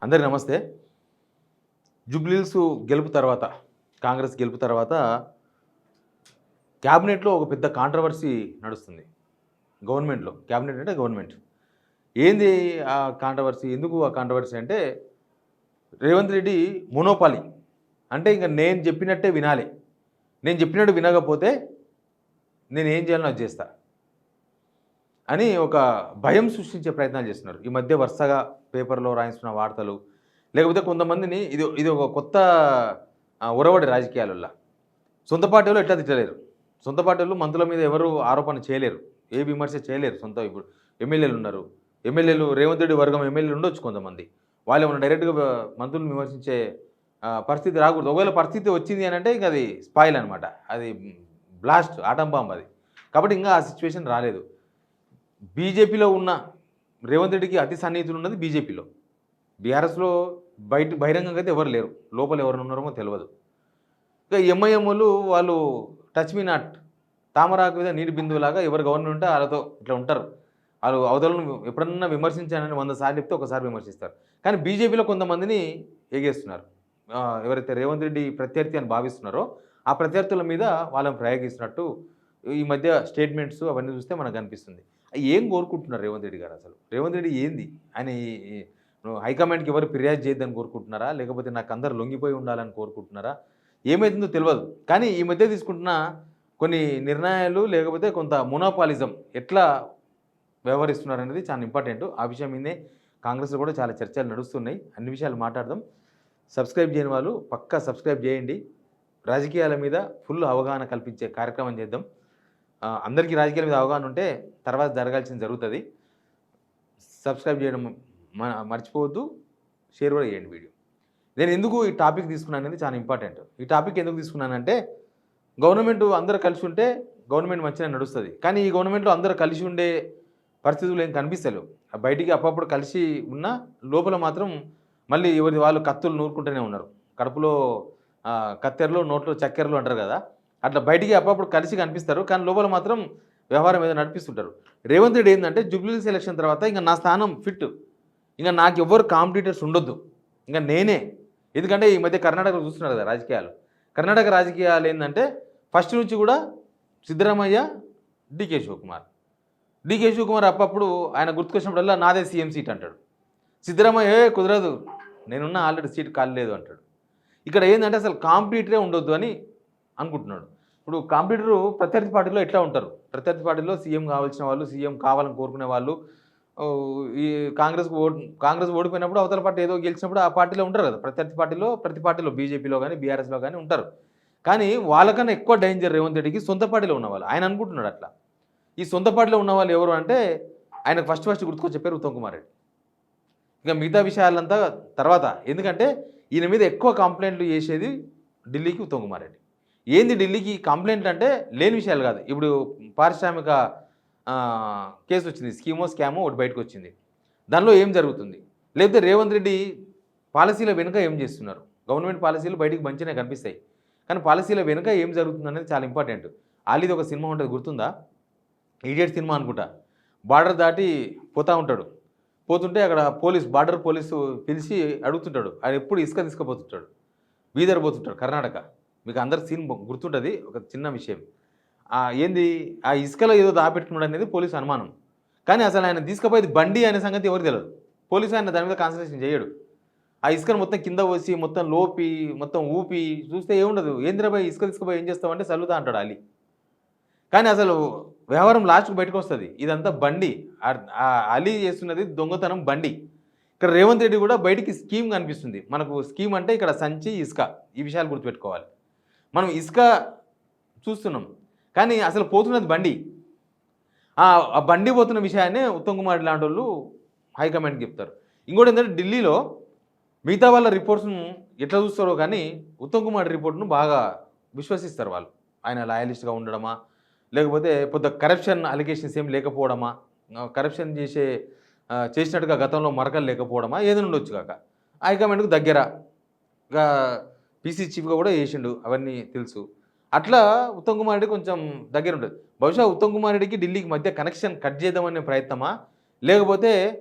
అందరికీ నమస్తే. జూబ్లీహిల్స్ గెలుపు తర్వాత, కాంగ్రెస్ గెలుపు తర్వాత క్యాబినెట్‌లో ఒక పెద్ద కాంట్రోవర్సీ నడుస్తుంది. క్యాబినెట్ అంటే గవర్నమెంట్. ఏంది ఆ కాంట్రోవర్సీ? ఎందుకు ఆ కాంట్రోవర్సీ అంటే రేవంత్ రెడ్డి మోనోపాలీ. అంటే ఇంక నేను చెప్పినట్టే వినాలి. నేను చెప్పినట్టు వినకపోతే నేనేం చేయాలో అది చేస్తా అని ఒక భయం సృష్టించే ప్రయత్నాలు చేస్తున్నారు. ఈ మధ్య వరుసగా పేపర్‌లో రాయిస్తున్న వార్తలు, లేకపోతే కొంతమందిని ఇది ఇది ఒక కొత్త ఒరవడి రాజకీయాలల్ల. సొంత పార్టీలో ఎట్లా తిట్టలేరు. సొంత పార్టీలో మంత్రుల మీద ఎవరు ఆరోపణ చేయలేరు. ఏ విమర్శ చేయలేరు. ఇప్పుడు ఎమ్మెల్యేలున్నారు. రేవంత్ రెడ్డి వర్గం ఎమ్మెల్యేలు ఉండొచ్చు కొంతమంది. వాళ్ళేమన్నా డైరెక్ట్‌గా మంత్రులను విమర్శించే పరిస్థితి రాకూడదు. ఒకవేళ పరిస్థితి వచ్చింది అనంటే ఇంక అది స్పాయిల్ అనమాట. అది బ్లాస్ట్, ఆటం బాంబ్ అది. కాబట్టి ఇంకా ఆ సిట్యుయేషన్ రాలేదు. బీజేపీలో ఉన్న రేవంత్ రెడ్డికి అతి సన్నిహితులున్నది బీజేపీలో. బీఆర్ఎస్‌లో బహిరంగంగా అయితే ఎవరు లేరు. లోపల ఎవరు ఉన్నారో తెలవదు. ఇక ఎంఐఎంఓలు వాళ్ళు టచ్ మీ నాట్, తామరాకు మీద నీటి బిందువులాగా ఎవరు గవర్నమెంట్ ఉంటే వాళ్ళతో ఇట్లా ఉంటారు. వాళ్ళు అవతలను ఎప్పుడన్నా విమర్శించానని 100 సార్లు చెప్తే ఒకసారి విమర్శిస్తారు. కానీ బీజేపీలో కొంతమందిని ఎగేస్తున్నారు. ఎవరైతే రేవంత్ రెడ్డి ప్రత్యర్థి అని భావిస్తున్నారో ఆ ప్రత్యర్థుల మీద వాళ్ళని ప్రయోగిస్తున్నట్టు ఈ మధ్య స్టేట్మెంట్స్ అవన్నీ చూస్తే మనకు కనిపిస్తుంది. ఏం కోరుకుంటున్నారు రేవంత్ రెడ్డి గారు అసలు? రేవంత్ రెడ్డి ఏంది? ఆయన హైకమాండ్‌కి ఎవరు ఫిర్యాదు చేయొద్దని కోరుకుంటున్నారా? లేకపోతే నాకు అందరూ లొంగిపోయి ఉండాలని కోరుకుంటున్నారా? ఏమైతుందో తెలవదు. కానీ ఈ మధ్య తీసుకుంటున్న కొన్ని నిర్ణయాలు, లేకపోతే కొంత మొనోపాలిజం ఎట్లా వ్యవహరిస్తున్నారనేది చాలా ఇంపార్టెంట్. ఆ విషయం మీదే కాంగ్రెస్‌లో కూడా చాలా చర్చలు నడుస్తున్నాయి. అన్ని విషయాలు మాట్లాడదాం. సబ్స్క్రైబ్ చేయని వాళ్ళు పక్కా సబ్స్క్రైబ్ చేయండి. రాజకీయాల మీద ఫుల్ అవగాహన కల్పించే కార్యక్రమం చేద్దాం. అందరికీ రాజకీయాల మీద అవగాహన ఉంటే తర్వాత జరగాల్సింది జరుగుతుంది. సబ్స్క్రైబ్ చేయడం మర్చిపోవద్దు. షేర్ కూడా చేయండి వీడియో. నేను ఎందుకు ఈ టాపిక్ తీసుకున్నాను అనేది చాలా ఇంపార్టెంట్. ఈ టాపిక్ ఎందుకు తీసుకున్నానంటే గవర్నమెంట్ అందరూ కలిసి ఉంటే గవర్నమెంట్ మంచిగా నడుస్తుంది. కానీ ఈ గవర్నమెంట్లో అందరూ కలిసి ఉండే పరిస్థితులు ఏం కనిపిస్తలేవు. బయటికి అప్పుడప్పుడు కలిసి ఉన్నా లోపల మాత్రం మళ్ళీ ఎవరి వాళ్ళు కత్తులు నూరుకుంటూనే ఉన్నారు. కడుపులో కత్తెరలు, నోట్లో చక్కెరలు అంటారు కదా, అట్లా బయటికి అప్పుడప్పుడు కలిసి కనిపిస్తారు. కానీ లోపల మాత్రం వ్యవహారం ఏదో నడిపిస్తుంటారు. రేవంత్ రెడ్డి ఏంటంటే జూబ్లీహిల్స్ ఎలక్షన్ తర్వాత ఇంకా నా స్థానం ఫిట్, ఇంకా నాకు ఎవ్వరు కాంపిటీటర్స్ ఉండొద్దు, ఇంకా నేనే. ఎందుకంటే ఈ మధ్య కర్ణాటకలో చూస్తున్నారు కదా రాజకీయాలు. కర్ణాటక రాజకీయాలు ఏంటంటే ఫస్ట్ నుంచి కూడా సిద్ధరామయ్య, డీకే శివకుమార్ అప్పుడప్పుడు ఆయన గుర్తుకొచ్చినప్పుడల్లా నాదే సీఎం సీట్ అంటాడు. సిద్ధరామయ్య కుదరదు, నేనున్న ఆల్రెడీ సీట్ కాలేదు అంటాడు. ఇక్కడ ఏంటంటే అసలు కాంపిటీటరే ఉండొద్దు అని అనుకుంటున్నాడు. ఇప్పుడు కాంపిటీటరు ప్రత్యర్థి పార్టీలో ఎట్లా ఉంటారు? ప్రత్యర్థి పార్టీలో సీఎం కావాల్సిన వాళ్ళు, సీఎం కావాలని కోరుకునే వాళ్ళు, ఈ కాంగ్రెస్ ఓడిపోయినప్పుడు అవతల పార్టీ ఏదో గెలిచినప్పుడు ఆ పార్టీలో ఉంటారు కదా. ప్రత్యర్థి పార్టీలో, ప్రతి పార్టీలో బీజేపీలో కానీ బీఆర్ఎస్లో కానీ ఉంటారు. కానీ వాళ్ళకన్నా ఎక్కువ డేంజర్ రేవంత్ రెడ్డికి సొంత పార్టీలో ఉన్నవాళ్ళు. ఆయన అనుకుంటున్నాడు అట్లా. ఈ సొంత పార్టీలో ఉన్న వాళ్ళు ఎవరు అంటే ఆయనకు ఫస్ట్ గుర్తుకొచ్చి చెప్పారు ఉత్తమ్ కుమార్ రెడ్డి. ఇక మిగతా విషయాలంతా తర్వాత. ఎందుకంటే ఈయన మీద ఎక్కువ కంప్లైంట్లు చేసేది ఢిల్లీకి ఉత్తమ్ కుమార్ రెడ్డి. ఏంది ఢిల్లీకి కంప్లైంట్ అంటే లేని విషయాలు కాదు. ఇప్పుడు పారిశ్రామిక కేసు వచ్చింది, స్కామో ఒకటి బయటకు వచ్చింది. దానిలో ఏం జరుగుతుంది, లేకపోతే రేవంత్ రెడ్డి పాలసీల వెనుక ఏం చేస్తున్నారు? గవర్నమెంట్ పాలసీలు బయటికి మంచిగా కనిపిస్తాయి, కానీ పాలసీల వెనుక ఏం జరుగుతుంది అనేది చాలా ఇంపార్టెంట్. ఆలీది ఒక సినిమా ఉంటుంది, గుర్తుందా? ఈడియట్ సినిమా అనుకుంటా. బార్డర్ దాటి పోతుంటే అక్కడ బార్డర్ పోలీసు పిలిచి అడుగుతుంటాడు. ఆయన ఎప్పుడు ఇసుక తీసుకుపోతుంటాడు, బీదర్ పోతుంటాడు, కర్ణాటక. మీకు అందరికి సీన్ గుర్తుంటుంది. ఒక చిన్న విషయం, ఏంది ఆ ఇసుకలో ఏదో దాపెట్టుకున్నాడు అనేది పోలీసు అనుమానం. కానీ అసలు ఆయన తీసుకుపోయేది బండి అనే సంగతి ఎవరు తెలియదు. పోలీసు ఆయన దాని మీద కాన్సన్ట్రేషన్ చేయడు. ఆ ఇసుకను మొత్తం కింద పోసి మొత్తం లోపి మొత్తం ఊపి చూస్తే ఏముండదు. ఏంద్రబాయ్ ఇసుక తీసుకుపోయి ఏం చేస్తామంటే సల్లుతా అంటాడు అలీ. కానీ అసలు వ్యవహారం లాస్ట్కు బయటకు వస్తుంది, ఇదంతా బండి. అలీ చేస్తున్నది దొంగతనం బండి. ఇక్కడ రేవంత్ రెడ్డి కూడా బయటికి స్కీమ్ కనిపిస్తుంది మనకు. స్కీమ్ అంటే ఇక్కడ సంచి, ఇసుక, ఈ విషయాలు గుర్తుపెట్టుకోవాలి. మనం ఇసుక చూస్తున్నాం, కానీ అసలు పోతున్నది బండి. ఆ బండి పోతున్న విషయాన్ని ఉత్తమ్ కుమార్ లాంటి వాళ్ళు హైకమాండ్కి చెప్తారు. ఇంకోటి ఏంటంటే ఢిల్లీలో మిగతా వాళ్ళ రిపోర్ట్స్ను ఎట్లా చూస్తారో కానీ ఉత్తమ్ కుమార్ రిపోర్ట్ను బాగా విశ్వసిస్తారు వాళ్ళు. ఆయన లాయలిస్ట్గా ఉండడమా, లేకపోతే పెద్ద కరప్షన్ అలిగేషన్స్ ఏం లేకపోవడమా, కరప్షన్ చేసినట్టుగా గతంలో మరకలు లేకపోవడమా, ఏదైనా ఉండొచ్చు కాక హైకమాండ్కు దగ్గర. పీసీ చీఫ్గా కూడా చేసిండు, అవన్నీ తెలుసు. అట్లా ఉత్తమ్ కుమార్ రెడ్డి కొంచెం దగ్గర ఉంటుంది. బహుశా ఉత్తమ్ కుమార్ రెడ్డికి ఢిల్లీకి మధ్య కనెక్షన్ కట్ చేద్దామనే ప్రయత్నమా, లేకపోతే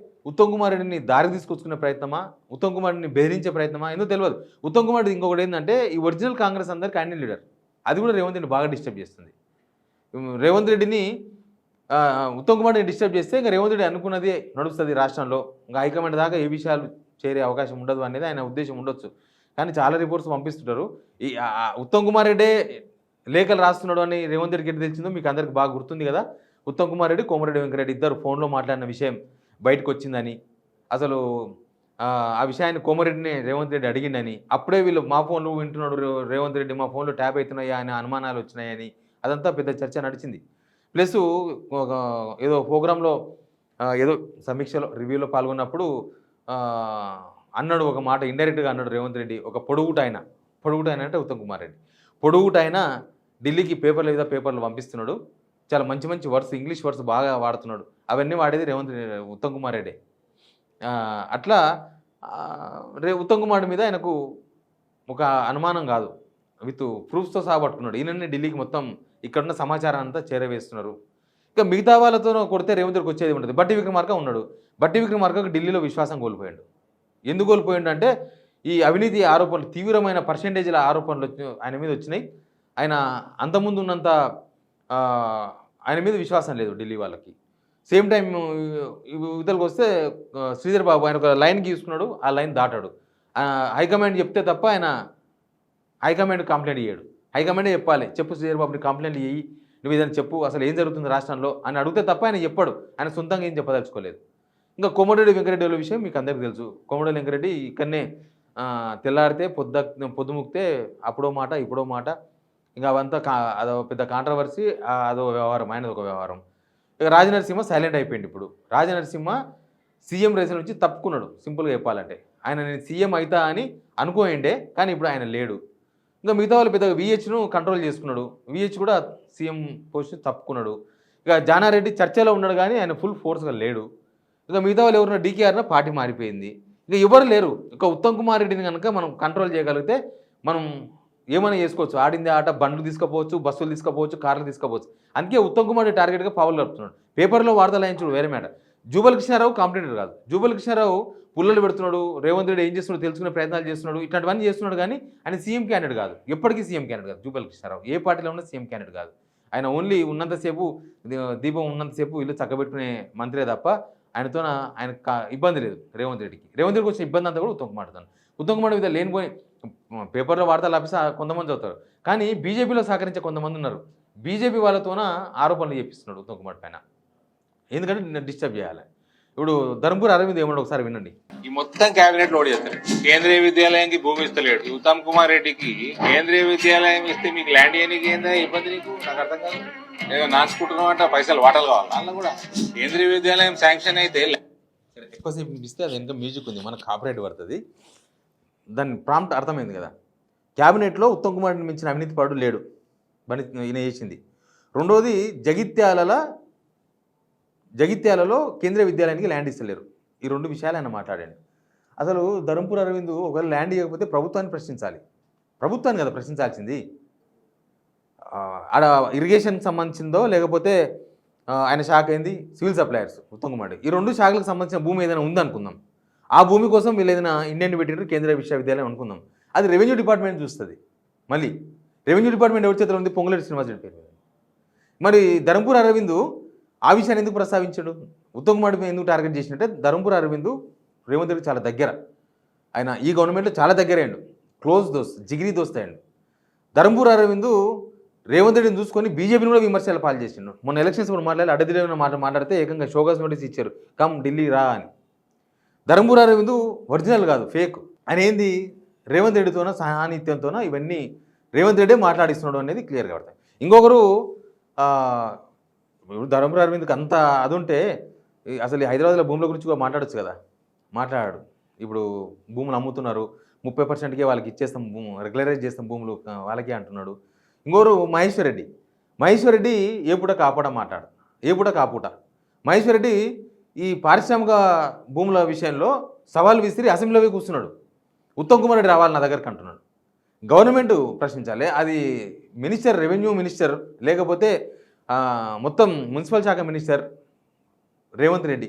ఉత్తమ్ కుమార్ రెడ్డిని దారి తీసుకొచ్చుకునే ప్రయత్నమా, ఉత్తమ్ కుమార్ రెడ్డిని బెదిరించే ప్రయత్నమా ఎందుకు తెలియదు. ఉత్తమ్ కుమార్ రెడ్డి ఇంకొకటి ఏంటంటే ఈ ఒరిజినల్ కాంగ్రెస్ అందరు క్యాండిడేట్ లీడర్, అది కూడా రేవంత్ రెడ్డి బాగా డిస్టర్బ్ చేస్తుంది. రేవంత్ రెడ్డిని ఉత్తమ్ కుమార్ రెడ్డిని డిస్టర్బ్ చేస్తే ఇంకా రేవంత్ రెడ్డి అనుకున్నది నడుస్తుంది రాష్ట్రంలో, ఇంకా హైకమాండ్ దాకా ఏ విషయాలు చేరే అవకాశం ఉండదు అనేది ఆయన ఉద్దేశం ఉండొచ్చు. కానీ చాలా రిపోర్ట్స్ పంపిస్తుంటారు. ఈ ఉత్తమ్ కుమార్ రెడ్డే లేఖలు రాస్తున్నాడు అని రేవంత్ రెడ్డికి ఎట్లా తెలిసిందో మీకు అందరికి బాగా గుర్తుంది కదా. ఉత్తమ్ కుమార్ రెడ్డి, కోమరెడ్డి వెంకరెడ్డి ఇద్దరు ఫోన్లో మాట్లాడిన విషయం బయటకు వచ్చిందని, అసలు ఆ విషయాన్ని కోమరెడ్డిని రేవంత్ రెడ్డి అడిగిండని, అప్పుడే వీళ్ళు మా ఫోన్లు వింటున్నాడు రేవంత్ రెడ్డి, మా ఫోన్లో ట్యాప్ అవుతున్నాయా అని అనుమానాలు వచ్చినాయని, అదంతా పెద్ద చర్చ నడిచింది. ప్లస్ ఏదో ప్రోగ్రాంలో ఏదో సమీక్షలో రివ్యూలో పాల్గొన్నప్పుడు అన్నాడు ఒక మాట, ఇండైరెక్ట్గా అన్నాడు రేవంత్ రెడ్డి, ఒక పొడుగుటైన అంటే ఉత్తమ్ కుమార్ రెడ్డి, పొడుగుటైన ఢిల్లీకి పేపర్లు పంపిస్తున్నాడు, చాలా మంచి మంచి వర్డ్స్, ఇంగ్లీష్ వర్డ్స్ బాగా వాడుతున్నాడు, అవన్నీ వాడేది ఉత్తమ్ కుమార్ రెడ్డి. అట్లా ఉత్తమ్ కుమార్ మీద ఆయనకు ఒక అనుమానం కాదు, విత్ ప్రూఫ్స్తో సహా పట్టుకున్నాడు. ఈయననే ఢిల్లీకి మొత్తం ఇక్కడున్న సమాచారం అంతా చేరవేస్తున్నారు. ఇక మిగతా వాళ్ళతో కొడితే రేవంత్ రెడ్డికి వచ్చేది ఉంటుంది. బట్టి విక్రమార్క ఉన్నాడు, బట్టి విక్రమార్కకు ఢిల్లీలో విశ్వాసం కోల్పోయాడు. ఎందుకు కోల్పోయాడు అంటే ఈ అవినీతి ఆరోపణలు, తీవ్రమైన పర్సెంటేజ్ల ఆరోపణలు ఆయన మీద వచ్చినాయి. ఆయన అంతకుముందు ఉన్నంత ఆయన మీద విశ్వాసం లేదు ఢిల్లీ వాళ్ళకి. సేమ్ టైం ఇవతలకు వస్తే శ్రీధర్ బాబు ఆయన ఒక లైన్ గీసుకున్నాడు, ఆ లైన్ దాటాడు. హైకమాండ్ చెప్తే తప్ప ఆయన హైకమాండ్ కంప్లైంట్ ఇయ్యాడు. హైకమాండే చెప్పాలి, చెప్పు శ్రీధర్ బాబుని కంప్లైంట్ ఇయ్యి, నువ్వు ఏదైనా చెప్పు, అసలు ఏం జరుగుతుంది రాష్ట్రంలో అని అడిగితే తప్ప ఆయన చెప్పాడు. ఆయన సొంతంగా ఏం చెప్పదలుచుకోలేదు. ఇంకా కోమటిరెడ్డి వెంకరెడ్డి వాళ్ళ విషయం మీకు అందరికీ తెలుసు. కోమటిరెడ్డి వెంకరెడ్డి ఇక్కడనే తెల్లారితే పొద్దుముక్తే అప్పుడో మాట ఇప్పుడో మాట, ఇంకా అవంతా అదో పెద్ద కాంట్రవర్సీ, అదో వ్యవహారం, ఆయనది ఒక వ్యవహారం. ఇక రాజనరసింహ సైలెంట్ అయిపోయింది. ఇప్పుడు రాజనరసింహ సీఎం రేస్ నుంచి తప్పుకున్నాడు. సింపుల్గా చెప్పాలంటే ఆయన నేను సీఎం అవుతా అని అనుకోయిండే, కానీ ఇప్పుడు ఆయన లేడు. ఇంకా మిగతా వాళ్ళు పెద్దగా విహెచ్ను కంట్రోల్ చేసుకున్నాడు. విహెచ్ కూడా సీఎం పొజిషన్ తప్పుకున్నాడు. ఇక జానారెడ్డి చర్చలో ఉన్నాడు కానీ ఆయన ఫుల్ ఫోర్స్గా లేడు. ఇక మిగతా వాళ్ళు ఎవరున్నా డీకేఆర్న పార్టీ మారిపోయింది. ఇక ఎవరు లేరు. ఇక ఉత్తమ్ కుమార్ రెడ్డిని కనుక మనం కంట్రోల్ చేయగలిగితే మనం ఏమైనా చేసుకోవచ్చు. ఆడింది ఆట, బండ్లు తీసుకుపోవచ్చు, బస్సులు తీసుకుపోవచ్చు, కార్లు తీసుకుపోవచ్చు. అందుకే ఉత్తమ్ కుమార్ రెడ్డి టార్గెట్గా పావులు కలుపుతున్నాడు. పేపర్లో వార్తలు అయించుడు వేరే మ్యాటర్. జూబల్ కృష్ణారావు కాంపిటేటర్ కాదు. జూబల్ కృష్ణారావు పుల్లలు పెడుతున్నాడు, రేవంత్ రెడ్డి ఏం చేస్తున్నాడు తెలుసుకునే ప్రయత్నాలు చేస్తున్నాడు, ఇట్లాంటివన్నీ చేస్తున్నాడు. కానీ ఆయన సీఎం క్యాండిడేట్ కాదు, ఎప్పటికీ సీఎం క్యాండిడేట్ కాదు. జూబల్ కృష్ణారావు ఏ పార్టీలో ఉన్నా సీఎం క్యాండిడేట్ కాదు. ఆయన ఓన్లీ ఉన్నంతసేపు దీపం ఉన్నంతసేపు ఇల్లు చక్కబెట్టుకునే మంత్రే తప్ప ఆయనతో ఆయన ఇబ్బంది లేదు రేవంత్ రెడ్డికి. రేవంత్ రెడ్డికి వచ్చిన ఇబ్బంది అంతా కూడా ఉత్తమ్ కుమార్ రెడ్డి. ఉత్తమ్ కుమార్ మీద లేనిపోయి పేపర్లో వార్తలు ఆపిస్తే కొంతమంది అవుతారు, కానీ బీజేపీలో సహకరించే కొంతమంది ఉన్నారు. బీజేపీ వాళ్ళతోన ఆరోపణలు చేపిస్తున్నాడు ఉత్తమ్ కుమార్ పైన, ఎందుకంటే డిస్టర్బ్ చేయాలి. ఇప్పుడు ధర్మపురి అరవింద్ ఏమన్నా ఒకసారి వినండి. ఈ మొత్తం కేబినెట్ లోడ్ చేస్తారు. కేంద్రీయ విద్యాలయానికి భూమి ఇస్తలేడు ఉత్తమ్ కుమార్ రెడ్డికి. కేంద్రీయ విద్యాలయం ఇస్తే మీకు ల్యాండ్ చేయడానికి ఏందా ఇబ్బంది? నీకు నాకు అర్థం కాదు. ఏదో నాచుకుంటున్నావు అంటే పైసలు వాటలు కావాలి. అలా కూడా కేంద్రీయ విద్యాలయం శాంక్షన్ అయితే ఎక్కువసేపు ఇస్తే అది ఇంకా మ్యూజిక్ ఉంది, మనకు కాపరేట్ పడుతుంది. దాని ప్రాంప్ట్ అర్థమైంది కదా. క్యాబినెట్లో ఉత్తమ్ కుమార్ రెడ్డిని మించిన అవినీతి పరుడు లేడు ఈయన చేసింది. రెండోది జగిత్యాలలో కేంద్రీయ విద్యాలయానికి ల్యాండ్ ఇస్తలేరు. ఈ రెండు విషయాలు ఆయన మాట్లాడాడు. అసలు ధర్మపురి అరవింద్ ఒకవేళ ల్యాండ్ ఇవ్వకపోతే ప్రభుత్వాన్ని ప్రశ్నించాలి. ప్రభుత్వాన్ని కదా ప్రశ్నించాల్సింది. ఆడ ఇరిగేషన్కి సంబంధించిందో లేకపోతే ఆయన శాఖ ఏంది సివిల్ సప్లయర్స్ ఉత్తమ్ కుమార్ రెడ్డి, ఈ రెండు శాఖలకు సంబంధించిన భూమి ఏదైనా ఉందనుకుందాం. ఆ భూమి కోసం వీళ్ళు ఏదైనా ఇండియన్ పెట్టినారు కేంద్రీయ విశ్వవిద్యాలయం అనుకుందాం. అది రెవెన్యూ డిపార్ట్మెంట్ చూస్తుంది. మళ్ళీ రెవెన్యూ డిపార్ట్మెంట్ ఎవరి చేతిలో ఉంది? పొంగులేటి శ్రీనివాసరెడ్డి పేరు. మరి ధర్మపురి అరవింద్ ఆ విషయాన్ని ఎందుకు ప్రస్తావించాడు? ఉత్తమ్ కుమార్ రెడ్డి ఎందుకు టార్గెట్ చేసినట్టే ధర్మపురి అరవింద్ రేవంత్ రెడ్డి చాలా దగ్గర, ఆయన ఈ గవర్నమెంట్లో చాలా దగ్గర అయ్యాడు, క్లోజ్ దోస్త్, జిగిరి దోస్త్ అయ్యాడు. ధర్మపురి అరవింద్ రేవంత్ రెడ్డిని చూసుకొని బీజేపీని కూడా విమర్శలు పాలు చేసిండు. మొన్న ఎలక్షన్స్ కూడా అడ్డదిడ్డమైన మాట్లాడితే ఏకంగా షోకాస్ నోటీస్ ఇచ్చారు, కమ్ ఢిల్లీ రా అని. ధర్మపురి అరవింద్ ఒరిజినల్ కాదు, ఫేక్. ఆయన ఏంది రేవంత్ రెడ్డితోనో సాన్నిధ్యంతోనో ఇవన్నీ రేవంత్ రెడ్డి మాట్లాడిస్తున్నాడు అనేది క్లియర్గా పడతాయి. ఇంకొకరు ధర్మపురి అరవింద్కి అంత అది ఉంటే అసలు హైదరాబాద్లో భూముల గురించి కూడా మాట్లాడచ్చు కదా, మాట్లాడాడు. ఇప్పుడు భూములు అమ్ముతున్నారు, 30%కే వాళ్ళకి ఇచ్చేస్తాం, రెగ్యులరైజ్ చేస్తాం భూములు వాళ్ళకే అంటున్నాడు. ఇంకోరు మహేశ్వర్ రెడ్డి ఏ పూట కాపూట మాట్లాడు, ఏ పూట కాపూట. మహేశ్వర్ రెడ్డి ఈ పారిశ్రామిక భూముల విషయంలో సవాల్ విసిరి అసెంబ్లీలోకి కూర్చున్నాడు. ఉత్తమ్ కుమార్ రెడ్డి రావాలి నా దగ్గరికి అంటున్నాడు. గవర్నమెంట్ ప్రశ్నించాలి, అది మినిస్టర్, రెవెన్యూ మినిస్టర్ లేకపోతే మొత్తం మున్సిపల్ శాఖ మినిస్టర్ రేవంత్ రెడ్డి,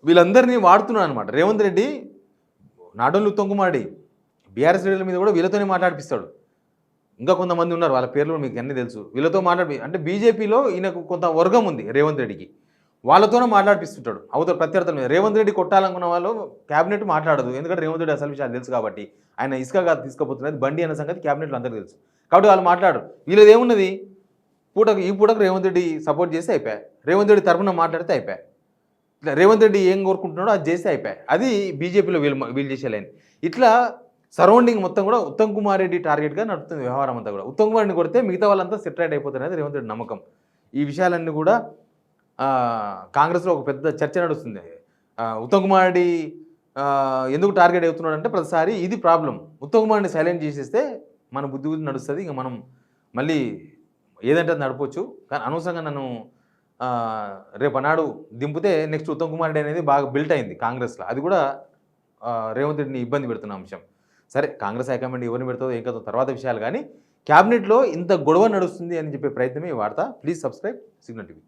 వీళ్ళందరినీ వాడుతున్నాడు అనమాట Revanth Reddy. Not only Uttam Kumar Reddy, BRS లీడర్ల మీద కూడా వీళ్ళతోనే మాట్లాడిపిస్తాడు. ఇంకా కొంతమంది ఉన్నారు, వాళ్ళ పేర్లు మీకు అన్నీ తెలుసు. వీళ్ళతో అంటే బీజేపీలో ఈయనకు కొంత వర్గం ఉంది రేవంత్ రెడ్డికి, వాళ్ళతోనే మాట్లాడిపిస్తుంటాడు అవతల ప్రత్యర్థుల మీద. రేవంత్ రెడ్డి కొట్టాలనుకున్న వాళ్ళు క్యాబినెట్ మాట్లాడదు, ఎందుకంటే రేవంత్ రెడ్డి అసలు విషయాలు తెలుసు కాబట్టి. ఆయన ఇసుక కాదు తీసుకుపోతున్నది బండి అన్న సంగతి క్యాబినెట్లో అందరికీ తెలుసు కాబట్టి వాళ్ళు మాట్లాడరు. వీళ్ళది ఏమున్నది, ఈ పూటకు రేవంత్ రెడ్డి సపోర్ట్ చేస్తే అయిపోయా, రేవంత్ రెడ్డి తరఫున మాట్లాడితే అయిపోయా, ఇట్లా రేవంత్ రెడ్డి ఏం కోరుకుంటున్నాడో అది చేస్తే అయిపోయా. అది బీజేపీలో వీళ్ళు చేసే లైన్. ఇట్లా సరౌండింగ్ మొత్తం కూడా ఉత్తమ్ కుమార్ రెడ్డి టార్గెట్గా నడుస్తుంది వ్యవహారం అంతా కూడా. ఉత్తమ్ కుమార్ రెడ్డి కొడితే మిగతా వాళ్ళంతా సెటిలైట్ అయిపోతున్నది రేవంత్ రెడ్డి నమ్మకం. ఈ విషయాలన్నీ కూడా కాంగ్రెస్లో ఒక పెద్ద చర్చ నడుస్తుంది. ఉత్తమ్ కుమార్ రెడ్డి ఎందుకు టార్గెట్ అవుతున్నాడు అంటే ప్రతిసారి ఇది ప్రాబ్లం. ఉత్తమ్ కుమార్ రెడ్డి సైలెంట్ చేసేస్తే మన బుద్ధి నడుస్తుంది, ఇంకా మనం మళ్ళీ ఏదంటే నడపవచ్చు. కానీ అనవసరంగా నన్ను రేపు అన్నాడు దింపితే నెక్స్ట్ ఉత్తమ్ కుమార్ రెడ్డి అనేది బాగా బిల్ట్ అయింది కాంగ్రెస్లో. అది కూడా రేవంత్ రెడ్డిని ఇబ్బంది పెడుతున్న అంశం. సరే కాంగ్రెస్ హైకమాండ్ ఎవరిని పెడుతుందో ఏం కదా తర్వాత విషయాలు, కానీ క్యాబినెట్లో ఇంత గొడవ నడుస్తుంది అని చెప్పే ప్రయత్నమే ఈ వార్త. Please subscribe signal TV.